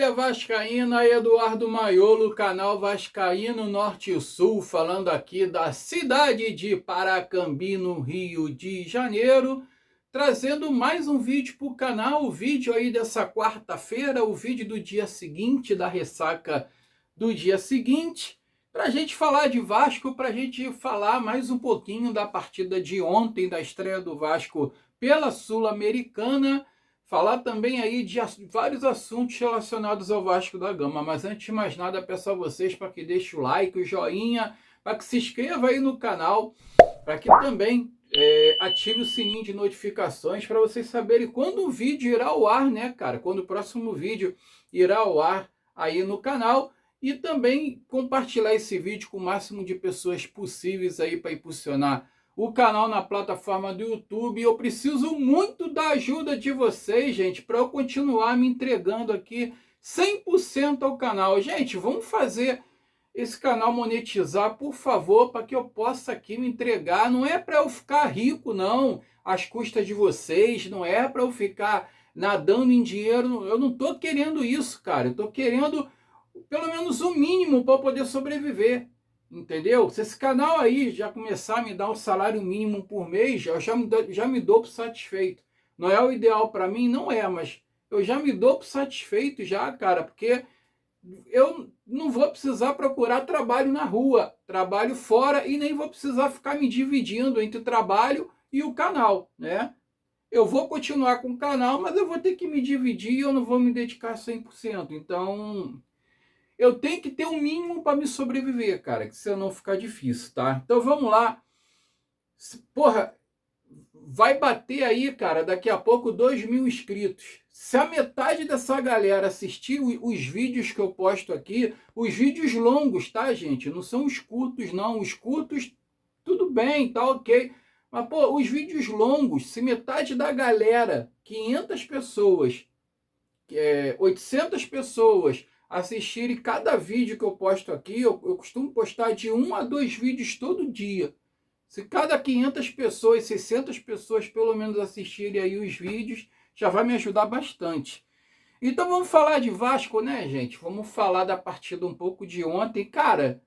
família vascaína, Eduardo Maiolo, canal Vascaíno Norte e Sul, falando aqui da cidade de Paracambi, no Rio de Janeiro, trazendo mais um vídeo para o canal, o vídeo aí dessa quarta-feira, o vídeo do dia seguinte, da ressaca do dia seguinte, para a gente falar de Vasco, para a gente falar mais um pouquinho da partida de ontem, da estreia do Vasco pela Sul-Americana, falar também aí de vários assuntos relacionados ao Vasco da Gama. Mas antes de mais nada, peço a vocês para que deixem o like, o joinha, para que se inscreva aí no canal, para que também ative o sininho de notificações para vocês saberem quando o vídeo irá ao ar, né, cara? Quando o próximo vídeo irá ao ar aí no canal. E também compartilhar esse vídeo com o máximo de pessoas possíveis aí para impulsionar o canal na plataforma do YouTube. Eu preciso muito da ajuda de vocês, gente, para eu continuar me entregando aqui 100% ao canal. Gente, vamos fazer esse canal monetizar, por favor, para que eu possa aqui me entregar. Não é para eu ficar rico, não, às custas de vocês. Não é para eu ficar nadando em dinheiro. Eu não estou querendo isso, cara. Eu estou querendo pelo menos o mínimo para poder sobreviver. Entendeu? Se esse canal aí já começar a me dar um salário mínimo por mês, eu já me dou por satisfeito. Não é o ideal para mim? Não é, mas eu já me dou por satisfeito já, cara, porque eu não vou precisar procurar trabalho na rua, trabalho fora, e nem vou precisar ficar me dividindo entre o trabalho e o canal, né? Eu vou continuar com o canal, mas eu vou ter que me dividir e eu não vou me dedicar 100%. Então, eu tenho que ter um mínimo para me sobreviver, cara, que senão fica difícil, tá? Então vamos lá. Porra, vai bater aí, cara, daqui a pouco 2.000 inscritos. Se a metade dessa galera assistir os vídeos que eu posto aqui, os vídeos longos, tá, gente? Não são os curtos, não. Os curtos, tudo bem, tá ok. Mas, pô, os vídeos longos, se metade da galera, 500 pessoas, 800 pessoas, assistirem cada vídeo que eu posto aqui, eu costumo postar de 1 a 2 vídeos todo dia. Se cada 500 pessoas, 600 pessoas pelo menos assistirem aí os vídeos, já vai me ajudar bastante. Então vamos falar de Vasco, né, gente? Vamos falar da partida um pouco de ontem. Cara,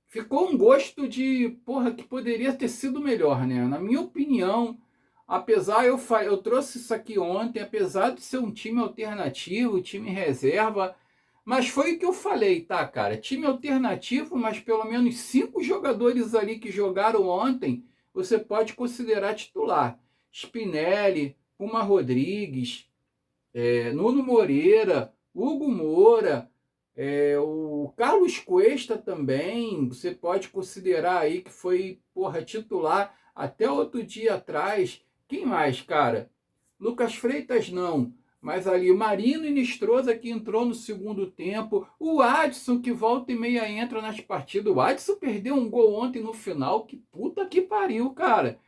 ficou um gosto de, porra, que poderia ter sido melhor, né? Na minha opinião, apesar, eu trouxe isso aqui ontem, apesar de ser um time alternativo, time reserva, mas foi o que eu falei, tá, cara? Time alternativo, mas pelo menos 5 jogadores ali que jogaram ontem, você pode considerar titular. Spinelli, Puma Rodrigues, Nuno Moreira, Hugo Moura, o Carlos Cuesta também, você pode considerar aí que foi, porra, titular até outro dia atrás. Quem mais, cara? Lucas Freitas não. Mas ali o Marino e Nestrosa que entrou no segundo tempo. O Adson que volta e meia entra nas partidas. O Adson perdeu um gol ontem no final. Que puta que pariu, cara.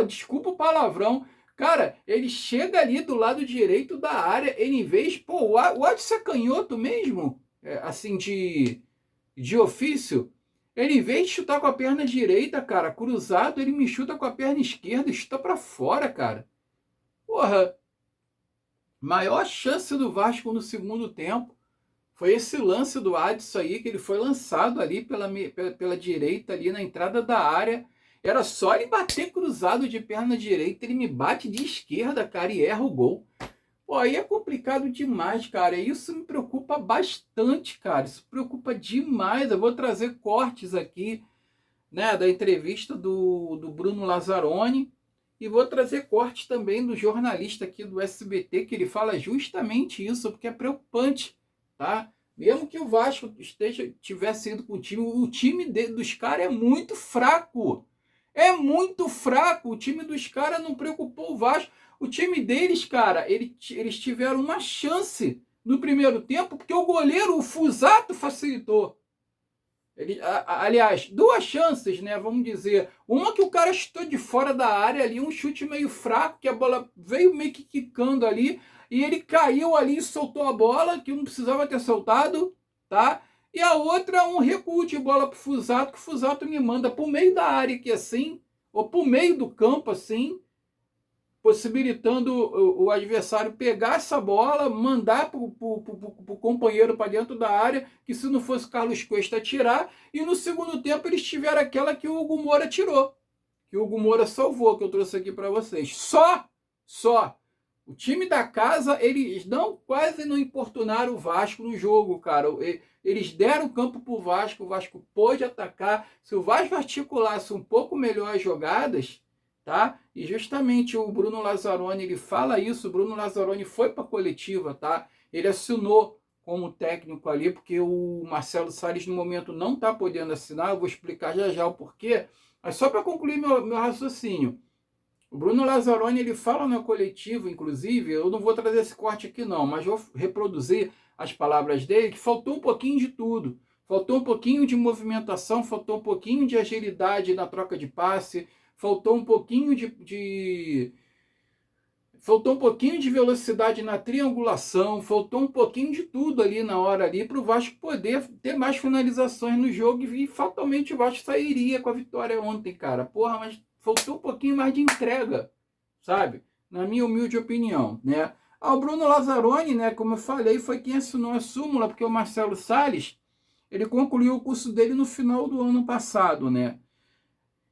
Desculpa o palavrão. Cara, ele chega ali do lado direito da área. Ele em vez... Pô, o Adson é canhoto mesmo? Assim, de ofício. Ele em vez de chutar com a perna direita, cara, cruzado, ele me chuta com a perna esquerda e chuta pra fora, cara. Porra... Maior chance do Vasco no segundo tempo foi esse lance do Adson aí, que ele foi lançado ali pela direita, ali na entrada da área. Era só ele bater cruzado de perna direita, ele me bate de esquerda, cara, e erra o gol. Pô, aí é complicado demais, cara. Isso me preocupa bastante, cara. Isso preocupa demais. Eu vou trazer cortes aqui, né, da entrevista do Bruno Lazzaroni. E vou trazer cortes também do jornalista aqui do SBT, que ele fala justamente isso, porque é preocupante, tá? Mesmo que o Vasco tivesse ido com o time dos caras é muito fraco. É muito fraco. O time dos caras não preocupou o Vasco. O time deles, cara, eles tiveram uma chance no primeiro tempo, porque o goleiro, o Fusato, facilitou. Aliás, 2 chances, né? Vamos dizer. Uma que o cara chutou de fora da área ali, um chute meio fraco, que a bola veio meio que quicando ali, e ele caiu ali e soltou a bola, que não precisava ter soltado, tá? E a outra, um recuo de bola pro Fusato, que o Fusato me manda pro meio da área aqui assim, ou pro meio do campo assim, possibilitando o adversário pegar essa bola, mandar para o companheiro para dentro da área, que se não fosse Carlos Cuesta tirar, e no segundo tempo eles tiveram aquela que o Hugo Moura tirou, que o Hugo Moura salvou, que eu trouxe aqui para vocês. Só. O time da casa, eles quase não importunaram o Vasco no jogo, cara. Eles deram campo para o Vasco pôde atacar. Se o Vasco articulasse um pouco melhor as jogadas, tá? E justamente o Bruno Lazzaroni, ele fala isso, o Bruno Lazzaroni foi para a coletiva, tá? Ele assinou como técnico ali, porque o Marcelo Salles no momento não está podendo assinar, eu vou explicar já o porquê, mas só para concluir meu raciocínio. O Bruno Lazzaroni, ele fala na coletiva, inclusive, eu não vou trazer esse corte aqui não, mas vou reproduzir as palavras dele, que faltou um pouquinho de tudo. Faltou um pouquinho de movimentação, faltou um pouquinho de agilidade na troca de passe, faltou um pouquinho faltou um pouquinho de velocidade na triangulação, faltou um pouquinho de tudo ali na hora ali para o Vasco poder ter mais finalizações no jogo e fatalmente o Vasco sairia com a vitória ontem, cara. Porra, mas faltou um pouquinho mais de entrega, sabe? Na minha humilde opinião, né? O Bruno Lazzaroni, né, como eu falei, foi quem assinou a súmula, porque o Marcelo Salles, ele concluiu o curso dele no final do ano passado, né?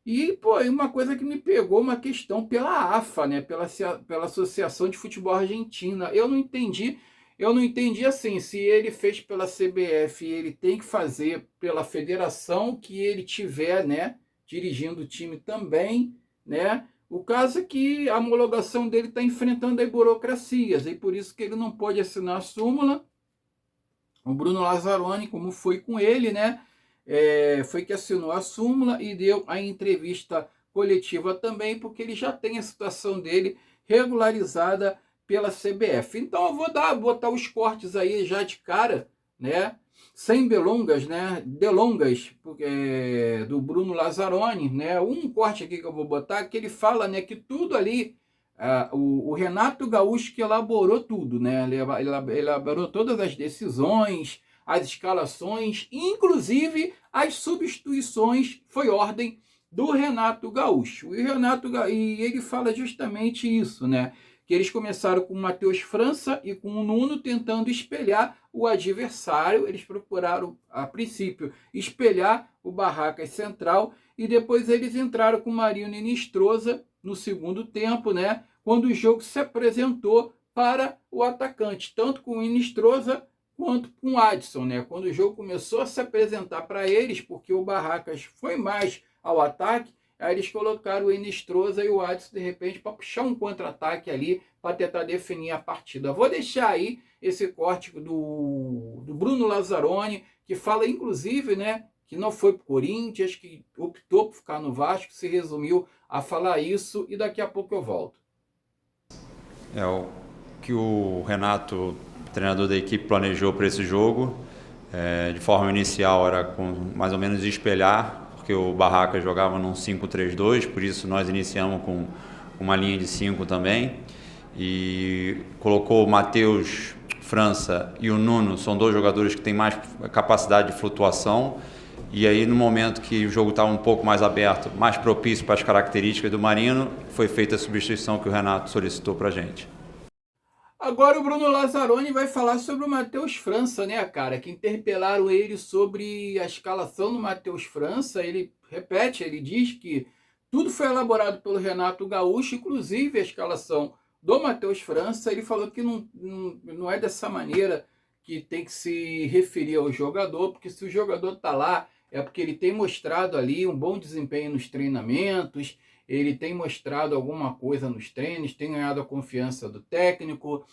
E, pô, uma coisa que me pegou, uma questão pela AFA, né, pela Associação de Futebol Argentina. Eu não entendi assim, se ele fez pela CBF, ele tem que fazer pela federação que ele tiver, né, dirigindo o time também, né? O caso é que a homologação dele está enfrentando as burocracias, e por isso que ele não pode assinar a súmula. O Bruno Lazzaroni, como foi com ele, né? Foi que assinou a súmula e deu a entrevista coletiva também, porque ele já tem a situação dele regularizada pela CBF. Então eu vou botar os cortes aí já de cara, né? Sem delongas, né? Do Bruno Lazzaroni, né? Um corte aqui que eu vou botar, que ele fala, né, que tudo ali, o Renato Gaúcho que elaborou tudo, né? Ele elaborou todas as decisões, as escalações, inclusive as substituições, foi ordem do Renato Gaúcho. E ele fala justamente isso, né? Que eles começaram com o Matheus França e com o Nuno tentando espelhar o adversário. Eles procuraram, a princípio, espelhar o Barracas Central e depois eles entraram com o Marinho e Inestrosa no segundo tempo, né? Quando o jogo se apresentou para o atacante, tanto com o Inestrosa quanto com o Adson, né? Quando o jogo começou a se apresentar para eles, porque o Barracas foi mais ao ataque, aí eles colocaram o Inestrosa e o Adson de repente para puxar um contra-ataque ali, para tentar definir a partida. Vou deixar aí esse corte do Bruno Lazzaroni, que fala inclusive, né, que não foi para o Corinthians, que optou por ficar no Vasco, se resumiu a falar isso, e daqui a pouco eu volto. O que o Renato, treinador da equipe, planejou para esse jogo, de forma inicial era com mais ou menos espelhar, porque o Barracas jogava num 5-3-2, por isso nós iniciamos com uma linha de 5 também, e colocou o Matheus França e o Nuno, são dois jogadores que têm mais capacidade de flutuação, e aí no momento que o jogo estava um pouco mais aberto, mais propício para as características do Marino, foi feita a substituição que o Renato solicitou para a gente. Agora o Bruno Lazzaroni vai falar sobre o Matheus França, né, cara? Que interpelaram ele sobre a escalação do Matheus França. Ele repete, ele diz que tudo foi elaborado pelo Renato Gaúcho, inclusive a escalação do Matheus França. Ele falou que não é dessa maneira que tem que se referir ao jogador, porque se o jogador está lá, é porque ele tem mostrado ali um bom desempenho nos treinamentos, ele tem mostrado alguma coisa nos treinos, tem ganhado a confiança do técnico,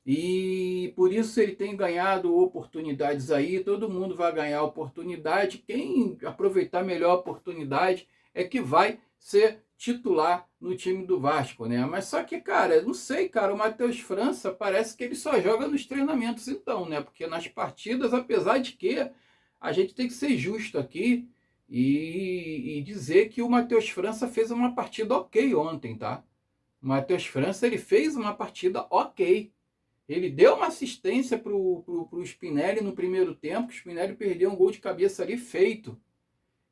e por isso ele tem ganhado oportunidades aí. Todo mundo vai ganhar oportunidade, quem aproveitar melhor a oportunidade é que vai ser titular no time do Vasco, né? Mas só que, cara, não sei, cara, o Matheus França parece que ele só joga nos treinamentos então, né? Porque nas partidas, apesar de que a gente tem que ser justo aqui e dizer que o Matheus França fez uma partida ok ontem, tá? O Matheus França, ele fez uma partida ok. Ele deu uma assistência pro Spinelli no primeiro tempo, que o Spinelli perdeu um gol de cabeça ali feito.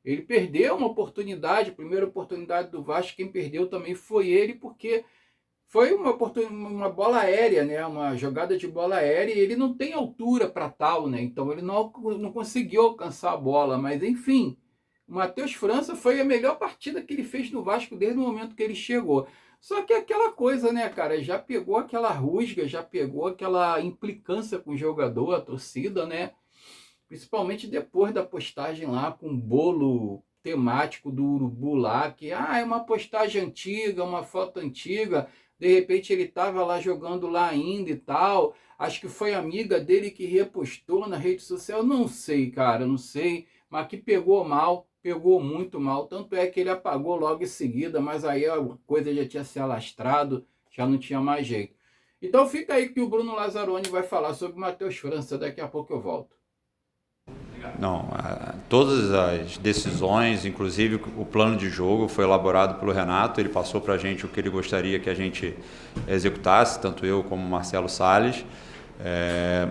Ele perdeu uma oportunidade, a primeira oportunidade do Vasco, quem perdeu também foi ele, porque foi uma bola aérea, né? Uma jogada de bola aérea, e ele não tem altura para tal, né? Então ele não conseguiu alcançar a bola, mas enfim, o Matheus França foi a melhor partida que ele fez no Vasco desde o momento que ele chegou. Só que aquela coisa, né, cara, já pegou aquela rusga, já pegou aquela implicância com o jogador, a torcida, né? Principalmente depois da postagem lá com o bolo temático do urubu lá, que é uma postagem antiga, uma foto antiga, de repente ele estava lá jogando lá ainda e tal. Acho que foi amiga dele que repostou na rede social, não sei, cara, não sei, mas que pegou mal, pegou muito mal. Tanto é que ele apagou logo em seguida, mas aí a coisa já tinha se alastrado, já não tinha mais jeito. Então fica aí que o Bruno Lazzaroni vai falar sobre o Matheus França, daqui a pouco eu volto. Não, todas as decisões, inclusive o plano de jogo, foi elaborado pelo Renato. Ele passou para a gente o que ele gostaria que a gente executasse, tanto eu como o Marcelo Salles.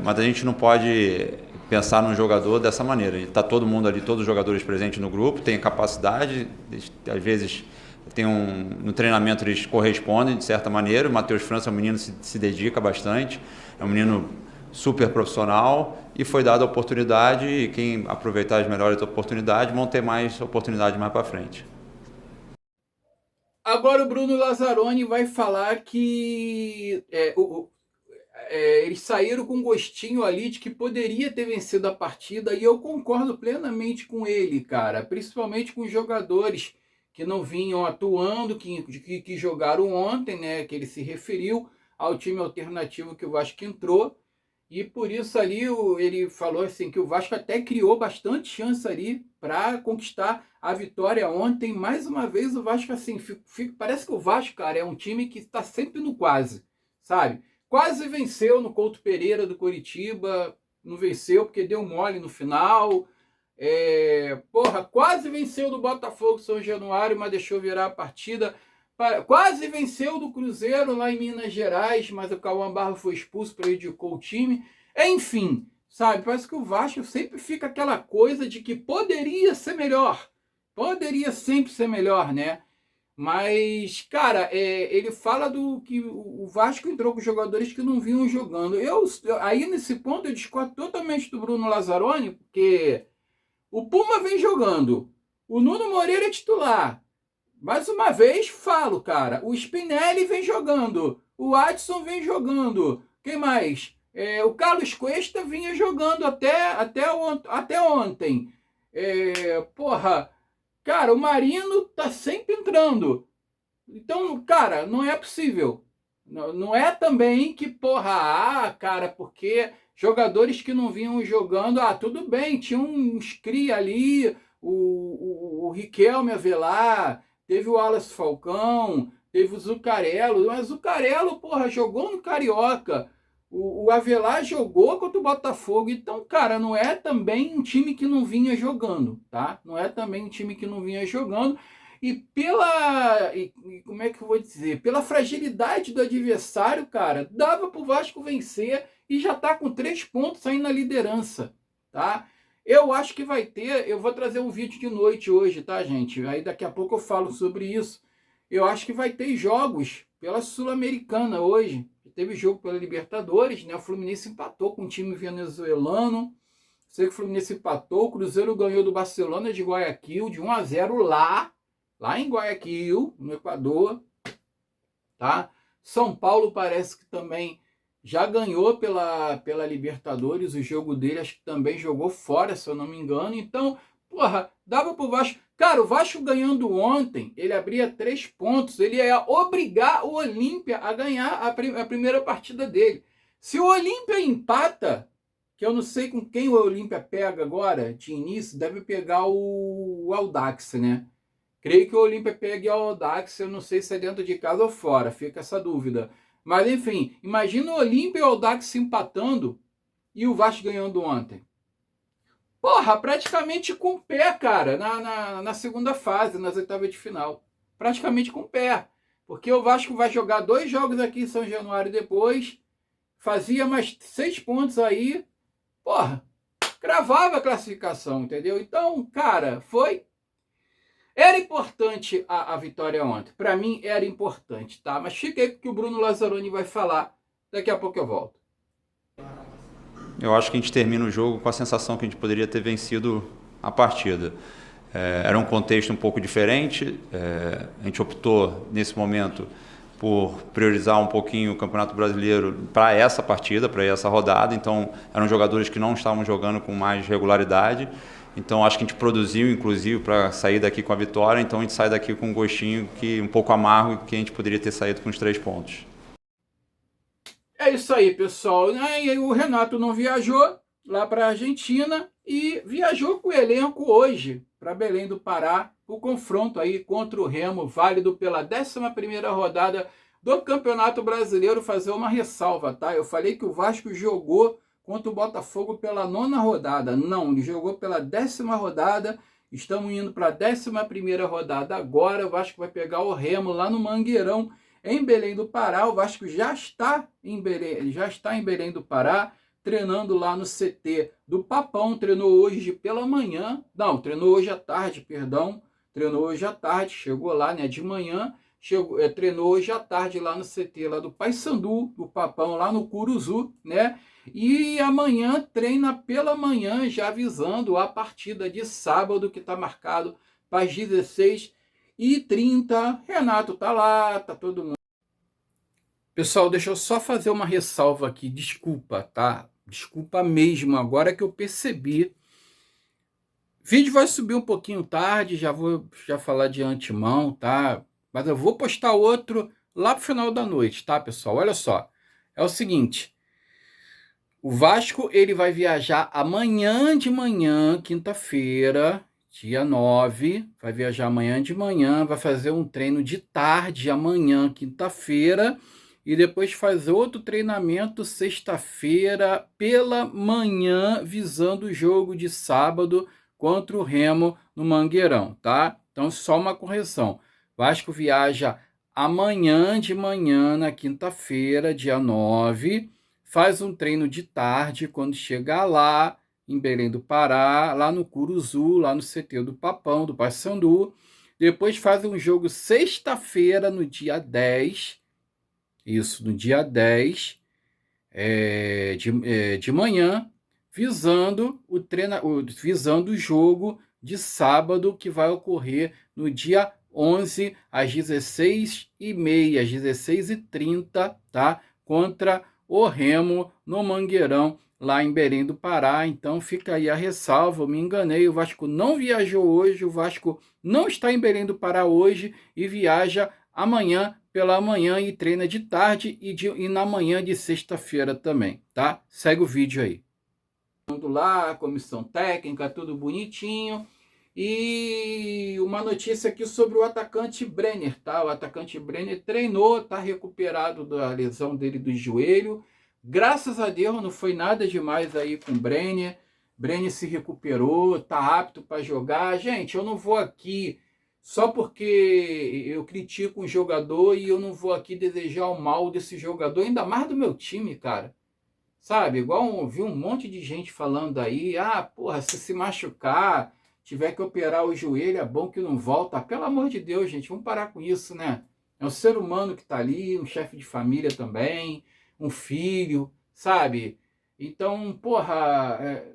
Mas a gente não pode pensar num jogador dessa maneira. Está todo mundo ali, todos os jogadores presentes no grupo, têm capacidade, às vezes no treinamento eles correspondem de certa maneira. O Matheus França é um menino que se dedica bastante, é um menino super profissional, e foi dada a oportunidade, e quem aproveitar as melhores oportunidades vão ter mais oportunidade mais para frente. Agora o Bruno Lazzaroni vai falar que eles saíram com um gostinho ali de que poderia ter vencido a partida, e eu concordo plenamente com ele, cara, principalmente com os jogadores que não vinham atuando, que jogaram ontem, né, que ele se referiu ao time alternativo que o Vasco entrou. E por isso ali ele falou assim que o Vasco até criou bastante chance ali para conquistar a vitória ontem. Mais uma vez o Vasco assim, parece que o Vasco, cara, é um time que está sempre no quase, sabe? Quase venceu no Couto Pereira do Coritiba, não venceu porque deu mole no final. Quase venceu do Botafogo São Januário, mas deixou virar a partida. Quase venceu do Cruzeiro lá em Minas Gerais, mas o Cauã Barro foi expulso, prejudicou o time. Enfim, sabe, parece que o Vasco sempre fica aquela coisa de que poderia ser melhor. Poderia sempre ser melhor, né? Mas, cara, ele fala do que o Vasco entrou com jogadores que não vinham jogando. Aí, nesse ponto, eu discordo totalmente do Bruno Lazzaroni, porque o Puma vem jogando, o Nuno Moreira é titular. Mais uma vez falo, cara, o Spinelli vem jogando, o Adson vem jogando, quem mais? O Carlos Cuesta vinha jogando até ontem. Cara, o Marino tá sempre entrando. Então, cara, não é possível. Não é também que, cara, porque jogadores que não vinham jogando, tudo bem, tinha uns cria ali, o Riquelme Avelar, teve o Wallace Falcão, teve o Zuccarello, mas o Zuccarello, jogou no Carioca. O Avelar jogou contra o Botafogo. Então, cara, não é também um time que não vinha jogando, tá? Não é também um time que não vinha jogando. Como é que eu vou dizer? Pela fragilidade do adversário, cara, dava pro Vasco vencer e já tá com 3 pontos aí na liderança, tá? Eu acho que vai ter, eu vou trazer um vídeo de noite hoje, tá, gente? Aí daqui a pouco eu falo sobre isso. Eu acho que vai ter jogos pela Sul-Americana hoje. Teve jogo pela Libertadores, né? O Fluminense empatou com um time venezuelano. Sei que o Fluminense empatou, o Cruzeiro ganhou do Barcelona de Guayaquil de 1-0 lá em Guayaquil, no Equador, tá? São Paulo parece que também já ganhou pela Libertadores, o jogo dele acho que também jogou fora, se eu não me engano. Então, dava pro Vasco. Cara, o Vasco ganhando ontem, ele abria 3 pontos, ele ia obrigar o Olímpia a ganhar a primeira partida dele. Se o Olímpia empata, que eu não sei com quem o Olímpia pega agora, de início, deve pegar o Audax, né? Creio que o Olímpia pegue o Audax, eu não sei se é dentro de casa ou fora, fica essa dúvida. Mas enfim, imagina o Olímpia e o Audax se empatando e o Vasco ganhando ontem. Praticamente com o pé, cara, na segunda fase, nas oitavas de final. Praticamente com o pé. Porque o Vasco vai jogar 2 jogos aqui em São Januário depois, fazia mais 6 pontos aí, cravava a classificação, entendeu? Então, cara, foi Era importante a vitória ontem. Para mim era importante, tá? Mas fica aí que o Bruno Lazzaroni vai falar. Daqui a pouco eu volto. Eu acho que a gente termina o jogo com a sensação que a gente poderia ter vencido a partida. Era um contexto um pouco diferente. A gente optou, nesse momento, por priorizar um pouquinho o Campeonato Brasileiro para essa partida, para essa rodada. Então, eram jogadores que não estavam jogando com mais regularidade. Então, acho que a gente produziu, inclusive, para sair daqui com a vitória. Então, a gente sai daqui com um gostinho um pouco amargo, que a gente poderia ter saído com os 3 pontos. É isso aí, pessoal. E o Renato não viajou lá para a Argentina e viajou com o elenco hoje para Belém do Pará, o confronto aí contra o Remo, válido pela 11ª rodada do Campeonato Brasileiro. Fazer uma ressalva, tá? Eu falei que o Vasco jogou contra o Botafogo pela 9ª rodada. Não, ele jogou pela 10ª rodada. Estamos indo para a 11ª rodada agora. O Vasco vai pegar o Remo lá no Mangueirão, em Belém do Pará. O Vasco já está em Belém do Pará, treinando lá no CT do Papão. Treinou hoje pela manhã, não, treinou hoje à tarde, perdão. Treinou hoje à tarde, chegou lá, né, de manhã. Treinou hoje à tarde lá no CT lá do Paysandu, do Papão, lá no Curuzu, né? E amanhã treina pela manhã, já avisando a partida de sábado, que está marcado para as 16h30. Renato tá lá, tá todo mundo. Pessoal, deixa eu só fazer uma ressalva aqui, desculpa, tá? Desculpa mesmo, agora que eu percebi. O vídeo vai subir um pouquinho tarde, já vou falar de antemão, tá? Mas eu vou postar outro lá pro final da noite, tá, pessoal? Olha só, é o seguinte. O Vasco, ele vai viajar amanhã de manhã, quinta-feira, dia 9. Vai viajar amanhã de manhã, vai fazer um treino de tarde amanhã, quinta-feira. E depois fazer outro treinamento sexta-feira pela manhã, visando o jogo de sábado contra o Remo no Mangueirão, tá? Então, só uma correção. Vasco viaja amanhã de manhã, na quinta-feira, dia 9, faz um treino de tarde, quando chegar lá, em Belém do Pará, lá no Curuzu, lá no CT do Papão, do Paysandu. Depois faz um jogo sexta-feira, no dia 10, isso, no dia 10 de manhã, visando o jogo de sábado, que vai ocorrer no dia 11, às 16h30, às 16h30, tá? Contra o Remo, no Mangueirão, lá em Belém do Pará. Então fica aí a ressalva, eu me enganei, o Vasco não viajou hoje, o Vasco não está em Belém do Pará hoje e viaja amanhã pela manhã e treina de tarde e na manhã de sexta-feira também, tá? Segue o vídeo aí. Lá, comissão técnica, tudo bonitinho. E uma notícia aqui sobre o atacante Brenner, tá? O atacante Brenner treinou, tá recuperado da lesão dele do joelho. Graças a Deus não foi nada demais aí com o Brenner. Brenner se recuperou, tá apto para jogar. Gente, eu não vou aqui só porque eu critico um jogador e eu não vou aqui desejar o mal desse jogador, ainda mais do meu time, cara. Sabe, igual vi um monte de gente falando aí, porra, se machucar, tiver que operar o joelho, é bom que não volta. Pelo amor de Deus, gente, vamos parar com isso, né? É um ser humano que tá ali, um chefe de família também, um filho, sabe? Então, porra,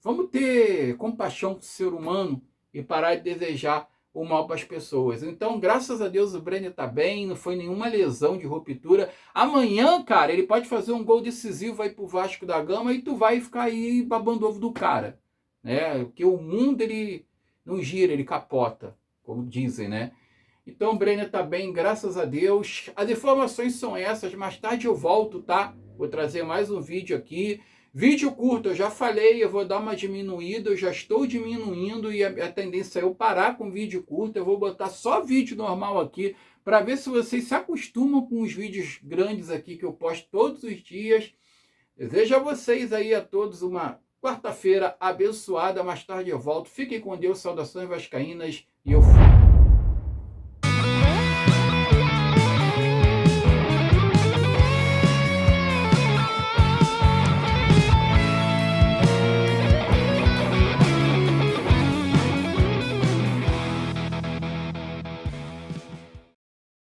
vamos ter compaixão com o ser humano e parar de desejar o mal para as pessoas. Então, graças a Deus, o Brenner tá bem, não foi nenhuma lesão de ruptura. Amanhã, cara, ele pode fazer um gol decisivo aí pro Vasco da Gama e tu vai ficar aí babando ovo do cara, né? Porque o mundo, ele não gira, ele capota, como dizem, né? Então, o Brenner tá bem, graças a Deus. As informações são essas, mais tarde eu volto, tá? Vou trazer mais um vídeo aqui. Vídeo curto, eu já falei, eu vou dar uma diminuída, eu já estou diminuindo e a tendência é eu parar com vídeo curto, eu vou botar só vídeo normal aqui, para ver se vocês se acostumam com os vídeos grandes aqui que eu posto todos os dias. Desejo a vocês aí, a todos, uma quarta-feira abençoada, mais tarde eu volto. Fiquem com Deus, saudações vascaínas e eu fui.